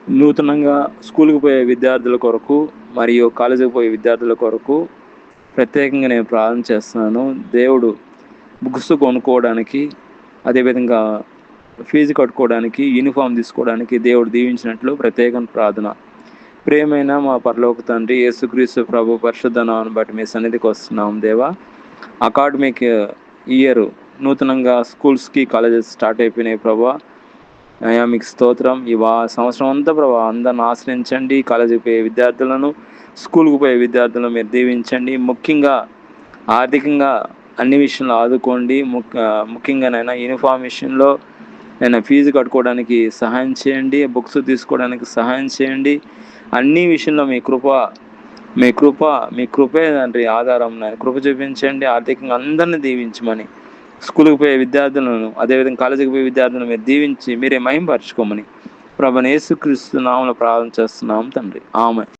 నూతనంగా స్కూల్కి పోయే విద్యార్థుల కొరకు మరియు కాలేజీకి పోయే విద్యార్థుల కొరకు ప్రత్యేకంగా నేను ప్రార్థన చేస్తున్నాను. దేవుడు బుక్స్ కొనుక్కోవడానికి, అదేవిధంగా ఫీజు కట్టుకోవడానికి, యూనిఫామ్ తీసుకోవడానికి దేవుడు దీవించినట్లు ప్రత్యేకమైన ప్రార్థన. ప్రియమైన మా పరలోక తండ్రి, యేసుక్రీస్తు ప్రభు పరిశుద్ధ నామమును బట్టి మీ సన్నిధికి వస్తున్నాం దేవా. అకాడమిక్ ఇయర్ నూతనంగా స్కూల్స్కి కాలేజెస్ స్టార్ట్ అయిపోయినాయి ప్రభా. అయ్యా మీకు స్తోత్రం. ఈ సంవత్సరం అంతా ప్రభా అందరిని ఆశ్రయించండి. కాలేజీకి పోయే విద్యార్థులను, స్కూల్కి పోయే విద్యార్థులను మీరు దీవించండి. ముఖ్యంగా ఆర్థికంగా అన్ని విషయంలో ఆదుకోండి. ముఖ్యంగానైనా యూనిఫామ్ విషయంలో నేను ఫీజు కట్టుకోవడానికి సహాయం చేయండి, బుక్స్ తీసుకోవడానికి సహాయం చేయండి. అన్ని విషయంలో మీ కృపే తండ్రి ఆధారం. కృప చూపించండి. ఆర్థికంగా అందరినీ దీవించమని, స్కూల్కి పోయే విద్యార్థులను, అదేవిధంగా కాలేజీకి పోయే విద్యార్థులను మీరు దీవించి మీరే మహిమపరచుకోమని ప్రభువైన యేసుక్రీస్తు నామములో ప్రార్థన చేస్తున్నాం తండ్రి. ఆమేన్.